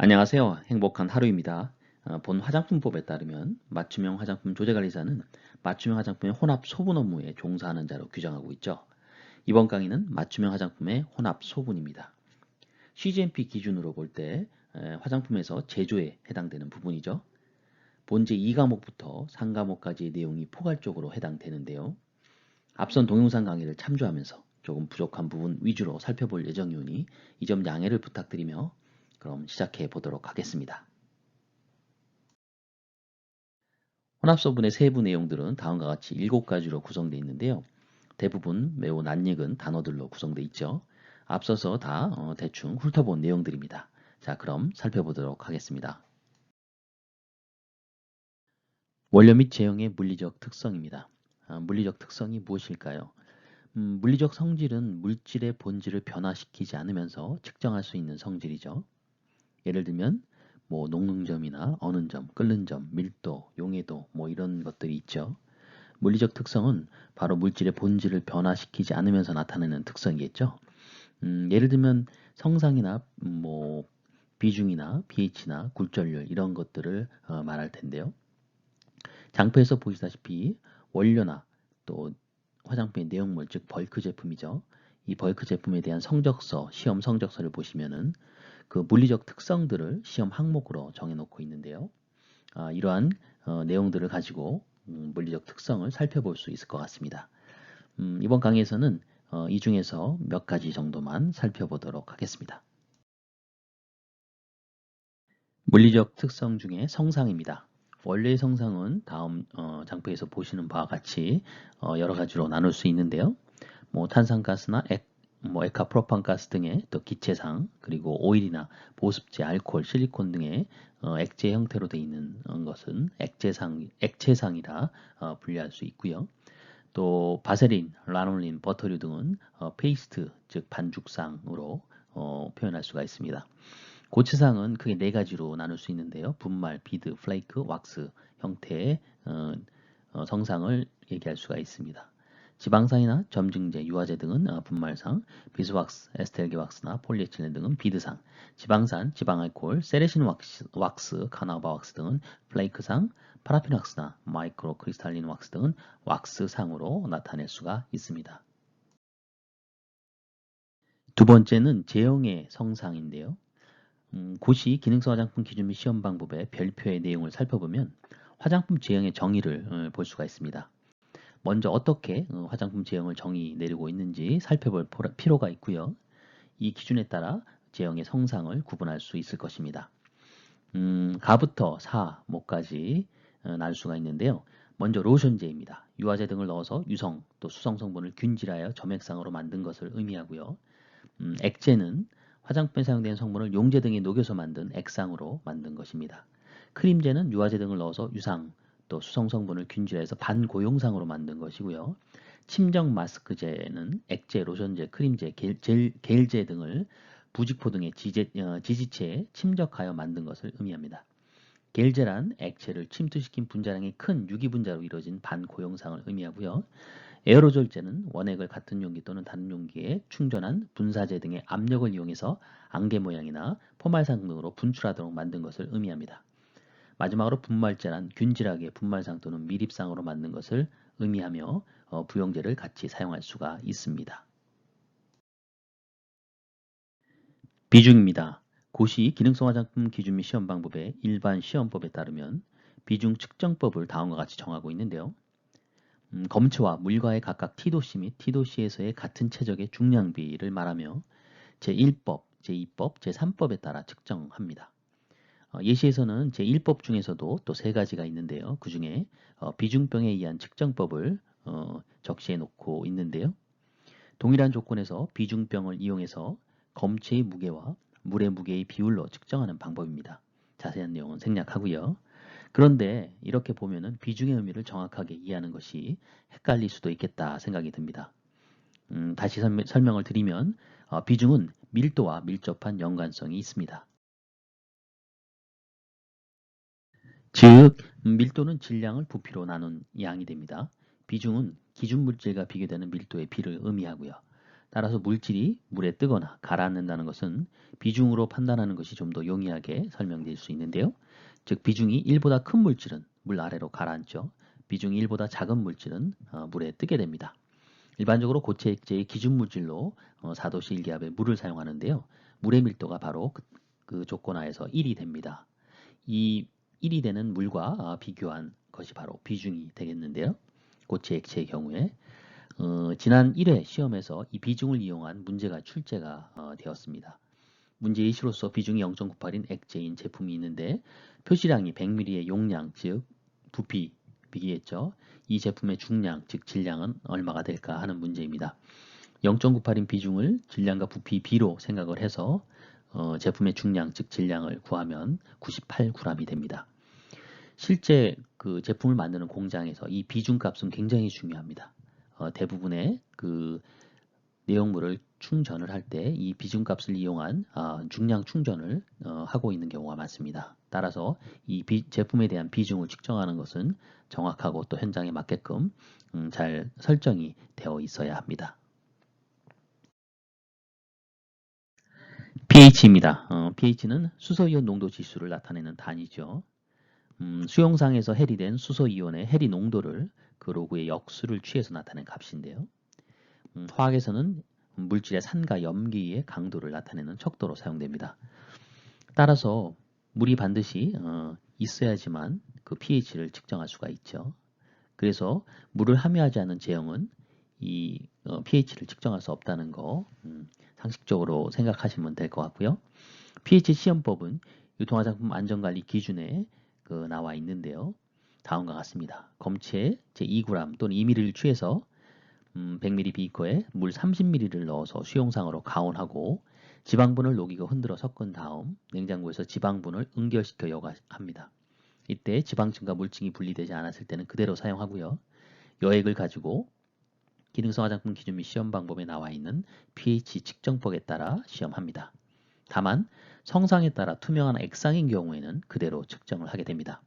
안녕하세요. 행복한 하루입니다. 본 화장품법에 따르면 맞춤형 화장품 조제관리사는 맞춤형 화장품의 혼합 소분 업무에 종사하는 자로 규정하고 있죠. 이번 강의는 맞춤형 화장품의 혼합 소분입니다. CGMP 기준으로 볼 때 화장품에서 제조에 해당되는 부분이죠. 본제 2과목부터 3과목까지의 내용이 포괄적으로 해당되는데요. 앞선 동영상 강의를 참조하면서 조금 부족한 부분 위주로 살펴볼 예정이오니 이 점 양해를 부탁드리며 그럼 시작해 보도록 하겠습니다. 혼합소분의 세부 내용들은 다음과 같이 7가지로 구성되어 있는데요. 대부분 매우 낯익은 단어들로 구성되어 있죠. 앞서서 다 대충 훑어본 내용들입니다. 자, 그럼 살펴보도록 하겠습니다. 원료 및 제형의 물리적 특성입니다. 물리적 특성이 무엇일까요? 물리적 성질은 물질의 본질을 변화시키지 않으면서 측정할 수 있는 성질이죠. 예를 들면 뭐 녹는점이나 어는 점, 끓는 점, 밀도, 용해도 뭐 이런 것들이 있죠. 물리적 특성은 바로 물질의 본질을 변화시키지 않으면서 나타내는 특성이겠죠. 예를 들면 성상이나 뭐 비중이나 pH나 굴절률 이런 것들을 말할 텐데요. 장표에서 보시다시피 원료나 또 화장품의 내용물 즉 벌크 제품이죠. 이 벌크 제품에 대한 성적서, 시험 성적서를 보시면은 그 물리적 특성들을 시험 항목으로 정해놓고 있는데요. 이러한 내용들을 가지고 물리적 특성을 살펴볼 수 있을 것 같습니다. 이번 강의에서는 이 중에서 몇 가지 정도만 살펴보도록 하겠습니다. 물리적 특성 중에 성상입니다. 원래의 성상은 다음 장표에서 보시는 바와 같이 여러 가지로 나눌 수 있는데요. 뭐 탄산가스나 에카프로판가스 등의 또 기체상, 그리고 오일이나 보습제, 알코올, 실리콘 등의 액체 형태로 되어 있는 것은 액체상이라 분류할 수 있고요. 또 바세린, 라놀린, 버터류 등은 페이스트, 즉 반죽상으로 표현할 수가 있습니다. 고체상은 크게 4가지로 나눌 수 있는데요. 분말, 비드, 플레이크, 왁스 형태의 성상을 얘기할 수가 있습니다. 지방산이나 점증제, 유화제 등은 분말상, 비스왁스, 에스텔기 왁스나 폴리에틸렌 등은 비드상, 지방산, 지방알코올, 세레신 왁스, 카나바 왁스 등은 플레이크상, 파라핀 왁스나 마이크로 크리스탈린 왁스 등은 왁스상으로 나타낼 수가 있습니다. 두 번째는 제형의 성상인데요. 고시 기능성 화장품 기준 및 시험 방법의 별표의 내용을 살펴보면 화장품 제형의 정의를 볼 수가 있습니다. 먼저 어떻게 화장품 제형을 정의 내리고 있는지 살펴볼 필요가 있고요. 이 기준에 따라 제형의 성상을 구분할 수 있을 것입니다. 가부터 사, 목까지 날 수가 있는데요. 먼저 로션제입니다. 유화제 등을 넣어서 유성 또 수성 성분을 균질하여 점액상으로 만든 것을 의미하고요. 액제는 화장품에 사용되는 성분을 용제 등에 녹여서 만든 액상으로 만든 것입니다. 크림제는 유화제 등을 넣어서 유상 또 수성 성분을 균질해서 반고용상으로 만든 것이고요. 침정 마스크제는 액제, 로션제, 크림제, 겔제 등을 부직포 등의 지지체에 침적하여 만든 것을 의미합니다. 겔제란 액체를 침투시킨 분자량이 큰 유기분자로 이루어진 반고용상을 의미하고요. 에어로졸제는 원액을 같은 용기 또는 다른 용기에 충전한 분사제 등의 압력을 이용해서 안개 모양이나 포말상 등으로 분출하도록 만든 것을 의미합니다. 마지막으로 분말제란 균질하게 분말상 또는 미립상으로 만든 것을 의미하며 부용제를 같이 사용할 수가 있습니다. 비중입니다. 고시 기능성 화장품 기준 및 시험 방법의 일반 시험법에 따르면 비중 측정법을 다음과 같이 정하고 있는데요. 검체와 물과의 각각 T도씨 및 T도씨에서의 같은 체적의 중량비를 말하며 제1법, 제2법, 제3법에 따라 측정합니다. 예시에서는 제1법 중에서도 또 3가지가 있는데요. 그 중에 비중병에 의한 측정법을 적시해 놓고 있는데요. 동일한 조건에서 비중병을 이용해서 검체의 무게와 물의 무게의 비율로 측정하는 방법입니다. 자세한 내용은 생략하고요. 그런데 이렇게 보면은 비중의 의미를 정확하게 이해하는 것이 헷갈릴 수도 있겠다 생각이 듭니다. 다시 설명을 드리면 비중은 밀도와 밀접한 연관성이 있습니다. 즉 밀도는 질량을 부피로 나눈 양이 됩니다. 비중은 기준 물질과 비교되는 밀도의 비를 의미하고요. 따라서 물질이 물에 뜨거나 가라앉는다는 것은 비중으로 판단하는 것이 좀 더 용이하게 설명될 수 있는데요. 즉 비중이 1보다 큰 물질은 물 아래로 가라앉죠. 비중이 1보다 작은 물질은 물에 뜨게 됩니다. 일반적으로 고체 액체의 기준 물질로 4도씨 1기압의 물을 사용하는데요. 물의 밀도가 바로 그 조건 하에서 1이 됩니다. 이 1이 되는 물과 비교한 것이 바로 비중이 되겠는데요. 고체 액체의 경우에 지난 1회 시험에서 이 비중을 이용한 문제가 출제가 되었습니다. 문제 예시로서 비중이 0.98인 액체인 제품이 있는데 표시량이 100ml의 용량, 즉 부피, 비기겠죠. 이 제품의 중량, 즉 질량은 얼마가 될까 하는 문제입니다. 0.98인 비중을 질량과 부피 비로 생각을 해서 제품의 중량, 즉 질량을 구하면 98g이 됩니다. 실제 그 제품을 만드는 공장에서 이 비중값은 굉장히 중요합니다. 대부분의 그 내용물을 충전을 할 때 이 비중값을 이용한 중량 충전을 하고 있는 경우가 많습니다. 따라서 이 제품에 대한 비중을 측정하는 것은 정확하고 또 현장에 맞게끔 잘 설정이 되어 있어야 합니다. pH입니다. pH는 수소이온 농도 지수를 나타내는 단위죠. 수용상에서 해리된 수소이온의 해리 농도를 그 로그의 역수를 취해서 나타낸 값인데요. 화학에서는 물질의 산과 염기의 강도를 나타내는 척도로 사용됩니다. 따라서 물이 반드시 있어야지만 그 pH를 측정할 수가 있죠. 그래서 물을 함유하지 않는 제형은 이 pH를 측정할 수 없다는 거 상식적으로 생각하시면 될 것 같고요. pH 시험법은 유통화장품 안전관리 기준에 나와 있는데요. 다음과 같습니다. 검체 제2g 또는 2ml를 취해서 100ml 비커에 물 30ml를 넣어서 수용상으로 가온하고 지방분을 녹이고 흔들어 섞은 다음 냉장고에서 지방분을 응결시켜 여과합니다. 이때 지방층과 물층이 분리되지 않았을 때는 그대로 사용하고요. 여액을 가지고 기능성 화장품 기준 및 시험 방법에 나와 있는 pH 측정법에 따라 시험합니다. 다만 성상에 따라 투명한 액상인 경우에는 그대로 측정을 하게 됩니다.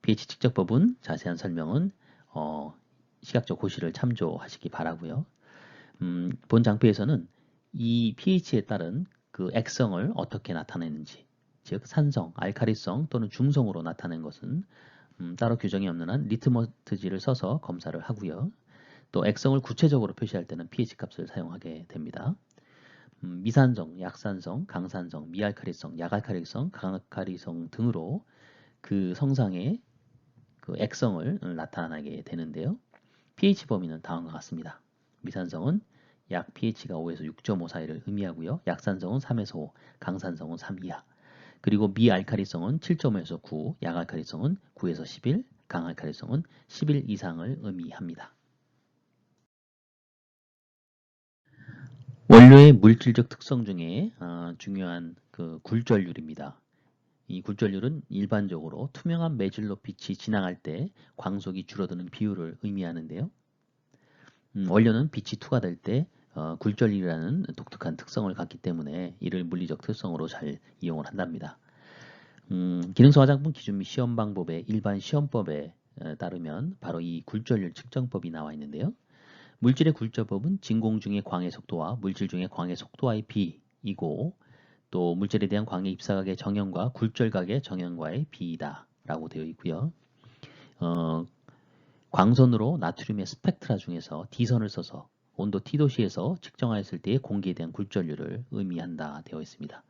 pH 측정법은 자세한 설명은 시각적 고시를 참조하시기 바라고요. 본 장표에서는 이 pH에 따른 그 액성을 어떻게 나타내는지, 즉 산성, 알칼리성 또는 중성으로 나타낸 것은 따로 규정이 없는 한 리트머스지를 써서 검사를 하고요. 또 액성을 구체적으로 표시할 때는 pH 값을 사용하게 됩니다. 미산성, 약산성, 강산성, 미알칼리성, 약알칼리성, 강알칼리성 등으로 그 성상의 그 액성을 나타나게 되는데요. pH 범위는 다음과 같습니다. 미산성은 약 pH가 5에서 6.5 사이를 의미하고요. 약산성은 3에서 5, 강산성은 3 이하. 그리고 미알칼리성은 7.5에서 9, 약알칼리성은 9에서 11, 강알칼리성은 11 이상을 의미합니다. 원료의 물질적 특성 중에 중요한 그 굴절률입니다. 이 굴절률은 일반적으로 투명한 매질로 빛이 지나갈 때 광속이 줄어드는 비율을 의미하는데요. 원료는 빛이 투과될 때 굴절률이라는 독특한 특성을 갖기 때문에 이를 물리적 특성으로 잘 이용을 한답니다. 기능성 화장품 기준 및 시험 방법의 일반 시험법에 따르면 바로 이 굴절률 측정법이 나와 있는데요. 물질의 굴절법은 진공 중의 광의 속도와 물질 중의 광의 속도와의 비이고 또 물질에 대한 광의 입사각의 정형과 굴절각의 정형과의 비이다 라고 되어 있고요. 광선으로 나트륨의 스펙트라 중에서 D선을 써서 온도 T도시에서 측정하였을 때의 공기에 대한 굴절률을 의미한다 되어 있습니다.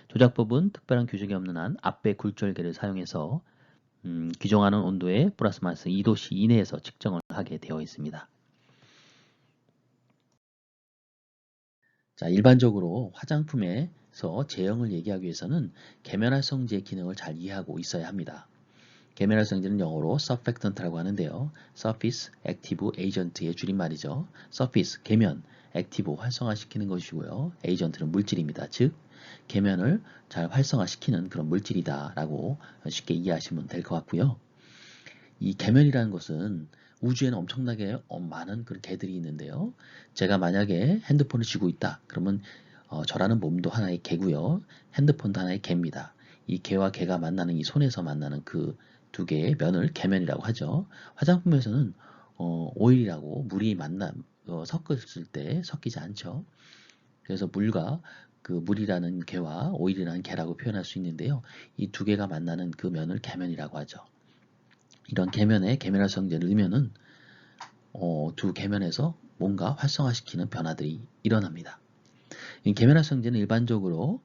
조작법은 특별한 규정이 없는 한 압배 굴절계를 사용해서 규정하는 온도의 플러스 마이너스 2도씨 이내에서 측정을 하게 되어 있습니다. 자, 일반적으로 화장품에서 제형을 얘기하기 위해서는 계면활성제의 기능을 잘 이해하고 있어야 합니다. 계면활성제는 영어로 surfactant라고 하는데요. surface active agent의 줄임말이죠. surface, 계면, active, 활성화시키는 것이고요. agent는 물질입니다. 즉, 계면을 잘 활성화시키는 그런 물질이다 라고 쉽게 이해하시면 될 것 같고요. 이 계면이라는 것은 우주에는 엄청나게 많은 그런 개들이 있는데요. 제가 만약에 핸드폰을 쥐고 있다. 그러면 저라는 몸도 하나의 개고요. 핸드폰도 하나의 개입니다. 이 개와 개가 만나는 이 손에서 만나는 그 두 개의 면을 계면이라고 하죠. 화장품에서는 오일이라고 물이 섞었을 때 섞이지 않죠. 그래서 물과 그 물이라는 개와 오일이라는 개라고 표현할 수 있는데요. 이 두 개가 만나는 그 면을 계면이라고 하죠. 이런 계면에 계면활성제를 넣으면은 두 계면에서 뭔가 활성화시키는 변화들이 일어납니다. 이 계면활성제는 일반적으로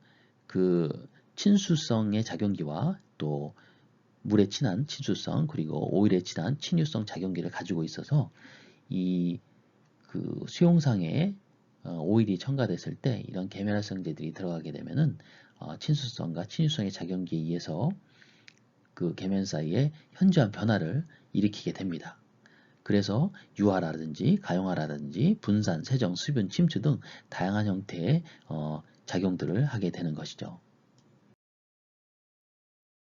그 친수성의 작용기와 또 물에 친한 친수성 그리고 오일에 친한 친유성 작용기를 가지고 있어서 이 그 수용상에 오일이 첨가됐을 때 이런 계면활성제들이 들어가게 되면은 친수성과 친유성의 작용기에 의해서 그 계면 사이에 현저한 변화를 일으키게 됩니다. 그래서 유화라든지 가용화라든지 분산, 세정, 수분, 침투 등 다양한 형태의 작용들을 하게 되는 것이죠.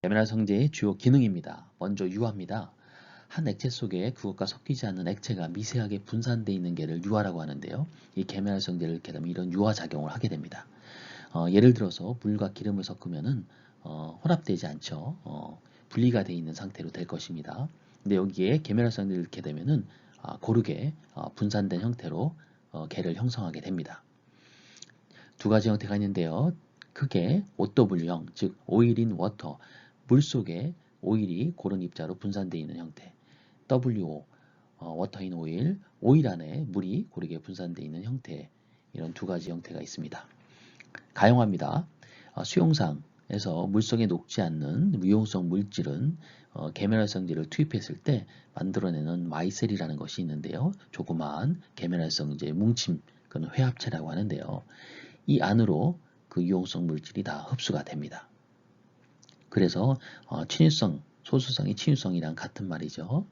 계면활성제의 주요 기능입니다. 먼저 유화입니다. 한 액체 속에 그것과 섞이지 않는 액체가 미세하게 분산되어 있는 게를 유화라고 하는데요. 이 계면활성제를 이렇게 되면 이런 유화 작용을 하게 됩니다. 예를 들어서 물과 기름을 섞으면은 혼합되지 않죠. 분리가 되어 있는 상태로 될 것입니다. 근데 여기에 계면활성제를 넣게 되면은 고르게 분산된 형태로 개를 형성하게 됩니다. 두 가지 형태가 있는데요. 크게 OW형, 즉 오일 인 워터, 물 속에 오일이 고른 입자로 분산되어 있는 형태. WO, 워터 인 오일, 오일 안에 물이 고르게 분산되어 있는 형태. 이런 두 가지 형태가 있습니다. 가용화입니다. 수용상에서 물속에 녹지 않는 유용성 물질은 계면활성제를 투입했을 때 만들어내는 마이셀이라는 것이 있는데요. 조그마한 계면활성제 뭉침, 그건 회합체라고 하는데요. 이 안으로 그 유용성 물질이 다 흡수가 됩니다. 그래서 친유성, 소수성이 친유성이랑 같은 말이죠.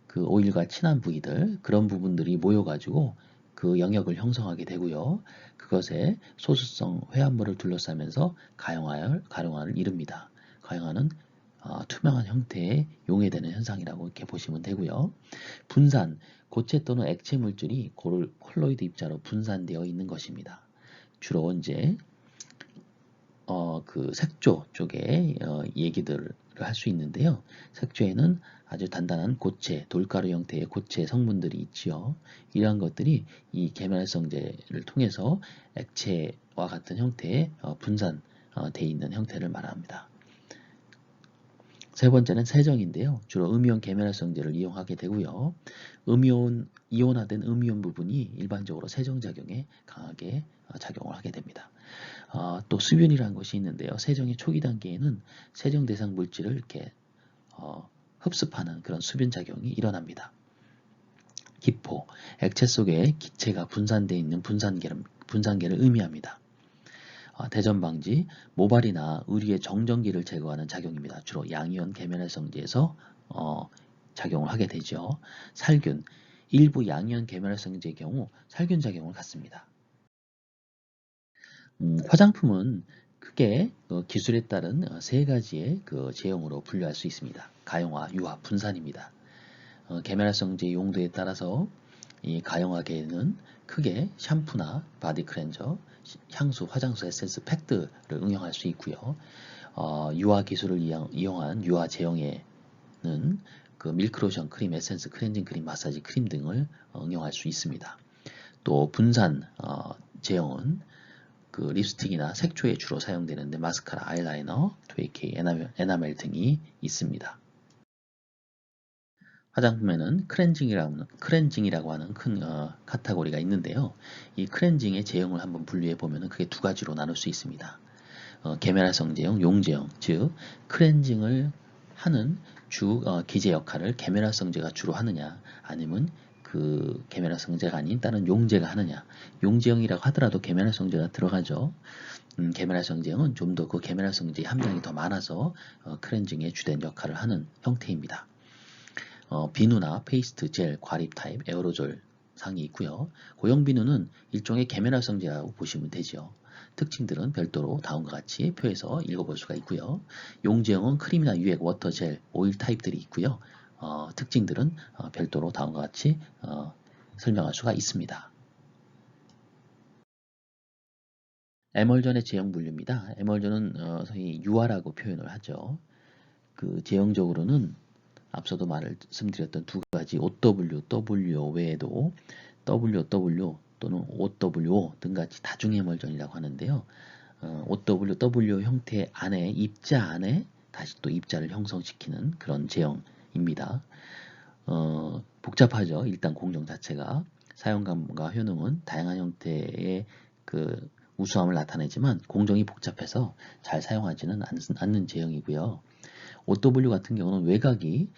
그 오일과 친한 부위들, 그런 부분들이 모여가지고 그 영역을 형성하게 되고요. 그것에 소수성 회합물을 둘러싸면서 가용화를 이룹니다. 가용화는 투명한 형태의 용해되는 현상이라고 이렇게 보시면 되고요. 분산, 고체 또는 액체 물질이 콜로이드 입자로 분산되어 있는 것입니다. 주로 이제 그 색조 쪽에 얘기들을 할 수 있는데요. 색조에는 아주 단단한 고체, 돌가루 형태의 고체 성분들이 있지요. 이러한 것들이 이 계면활성제를 통해서 액체와 같은 형태의 분산되어 있는 형태를 말합니다. 세 번째는 세정인데요. 주로 음이온 계면활성제를 이용하게 되고요. 이온화된 음이온 부분이 일반적으로 세정작용에 강하게 작용을 하게 됩니다. 또 수변이라는 것이 있는데요. 세정의 초기 단계에는 세정 대상 물질을 이렇게 흡습하는 그런 수변 작용이 일어납니다. 기포, 액체 속에 기체가 분산되어 있는 분산계를 의미합니다. 대전 방지, 모발이나 의류의 정전기를 제거하는 작용입니다. 주로 양이온 계면활성제에서 작용을 하게 되죠. 살균, 일부 양이온 계면활성제의 경우 살균 작용을 갖습니다. 화장품은 크게 기술에 따른 세 가지의 그 제형으로 분류할 수 있습니다. 가용화, 유화, 분산입니다. 계면활성제 용도에 따라서 이 가용화계는 크게 샴푸나 바디 클렌저, 향수, 화장수, 에센스, 팩트를 응용할 수 있고요. 유화 기술을 이용한 유화 제형에는 그 밀크로션, 크림, 에센스, 클렌징 크림, 마사지 크림 등을 응용할 수 있습니다. 또 분산 제형은 그 립스틱이나 색조에 주로 사용되는데 마스카라, 아이라이너, 2AK, 에나멜 등이 있습니다. 화장품에는 크렌징이라고 하는 큰 카테고리가 있는데요. 이 크렌징의 제형을 한번 분류해 보면 크게 두 가지로 나눌 수 있습니다. 계면활성제형, 용제형, 즉 크렌징을 하는 기제 역할을 계면활성제가 주로 하느냐, 아니면 그 계면활성제가 아닌 다른 용제가 하느냐. 용제형이라고 하더라도 계면활성제가 들어가죠. 계면활성제형은 좀 더 그 계면활성제의 함량이 더 많아서 크렌징의 주된 역할을 하는 형태입니다. 비누나 페이스트, 젤, 과립 타입, 에어로졸 상이 있고요. 고형 비누는 일종의 계면활성제라고 보시면 되죠. 특징들은 별도로 다음과 같이 표에서 읽어볼 수가 있고요. 용제형은 크림이나 유액, 워터, 젤, 오일 타입들이 있고요. 특징들은 별도로 다음과 같이 설명할 수가 있습니다. 에멀전의 제형 분류입니다. 에멀전은 소위 유화라고 표현을 하죠. 그 제형적으로는 앞서도 말씀드렸던 두 가지 OW, WO 외에도 WW 또는 OWO 등같이 다중 해멀전이라고 하는데요. OWW 형태 안에 입자 안에 다시 또 입자를 형성시키는 그런 제형입니다. 복잡하죠. 일단 공정 자체가 사용감과 효능은 다양한 형태의 그 우수함을 나타내지만 공정이 복잡해서 잘 사용하지는 않는 제형이고요. OW 같은 경우는 외곽이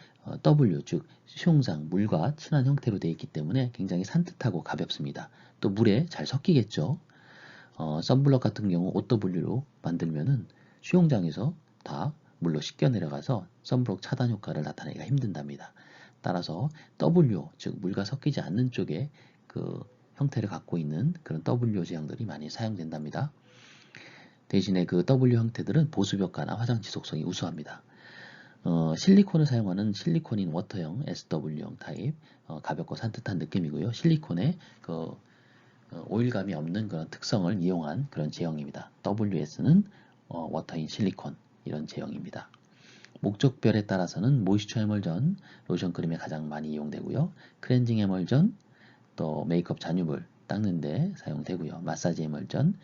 W 즉 수용장 물과 친한 형태로 되어 있기 때문에 굉장히 산뜻하고 가볍습니다. 또 물에 잘 섞이겠죠. 썬블럭 같은 경우 OW로 만들면은 수용장에서 다 물로 씻겨 내려가서 썬블럭 차단 효과를 나타내기가 힘든답니다. 따라서 W 즉 물과 섞이지 않는 쪽에 그 형태를 갖고 있는 그런 W 제형들이 많이 사용된답니다. 대신에 그 W 형태들은 보습 효과나 화장 지속성이 우수합니다. 실리콘을 사용하는 실리콘인 워터형 SW형 타입 가볍고 산뜻한 느낌이고요. 실리콘의 그 오일감이 없는 그런 특성을 이용한 그런 제형입니다. WS는 워터인 실리콘 이런 제형입니다. 목적별에 따라서는 모이스처 해멀전, 로션 크림에 가장 많이 이용되고요. 클렌징 해멀전, 또 메이크업 잔유물 닦는데 사용되고요. 마사지 해멀전,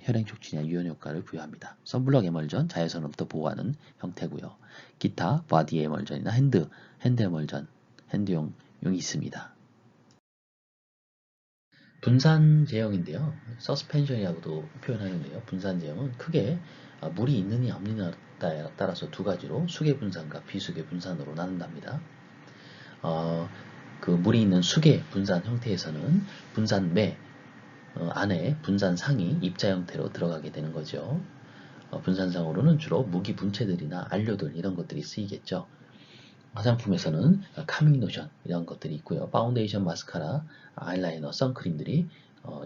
혈행 촉진이나 유연 효과를 부여합니다. 선블럭 에멀전, 자외선으로부터 보호하는 형태고요. 기타 바디 에멀전이나 핸드 에멀전, 핸드용이 있습니다. 분산 제형인데요. 서스펜션이라고도 표현하는데요. 분산 제형은 크게 물이 있느냐 없느냐에 따라서 두 가지로 수계 분산과 비수계 분산으로 나눈답니다. 그 물이 있는 수계 분산 형태에서는 분산매 안에 분산상이 입자 형태로 들어가게 되는 거죠. 분산상으로는 주로 무기 분체들이나 안료들 이런 것들이 쓰이겠죠. 화장품에서는 카밍 로션 이런 것들이 있고요. 파운데이션, 마스카라, 아이라이너, 선크림들이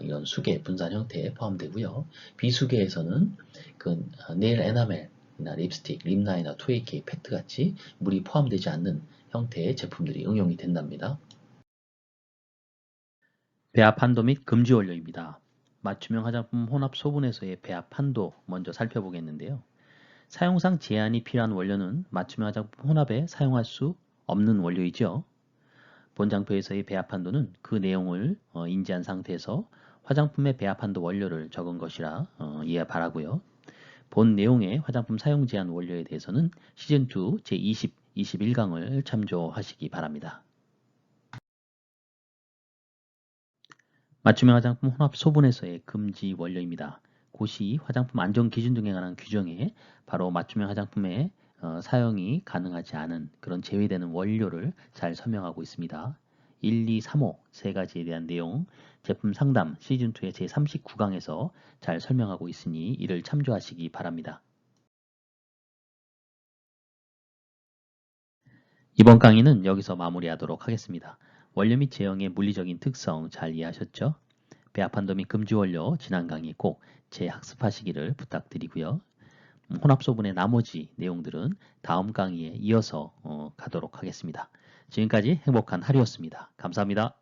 이런 수계 분산 형태에 포함되고요. 비수계에서는 그 네일 에나멜이나 립스틱, 립라이너, 2AK, 팩트 같이 물이 포함되지 않는 형태의 제품들이 응용이 된답니다. 배합 한도 및 금지 원료입니다. 맞춤형 화장품 혼합 소분에서의 배합 한도 먼저 살펴보겠는데요. 사용상 제한이 필요한 원료는 맞춤형 화장품 혼합에 사용할 수 없는 원료이죠. 본 장표에서의 배합 한도는 그 내용을 인지한 상태에서 화장품의 배합 한도 원료를 적은 것이라 이해 바라고요. 본 내용의 화장품 사용 제한 원료에 대해서는 시즌2 제20, 21강을 참조하시기 바랍니다. 맞춤형 화장품 혼합 소분에서의 금지 원료입니다. 고시 화장품 안전 기준 등에 관한 규정에 바로 맞춤형 화장품의 사용이 가능하지 않은 그런 제외되는 원료를 잘 설명하고 있습니다. 1, 2, 3호 세 가지에 대한 내용 제품 상담 시즌2의 제39강에서 잘 설명하고 있으니 이를 참조하시기 바랍니다. 이번 강의는 여기서 마무리하도록 하겠습니다. 원료 및 제형의 물리적인 특성 잘 이해하셨죠? 배합 한도 및 금지 원료 지난 강의 꼭 재학습하시기를 부탁드리고요. 혼합 소분의 나머지 내용들은 다음 강의에 이어서 가도록 하겠습니다. 지금까지 행복한 하루였습니다. 감사합니다.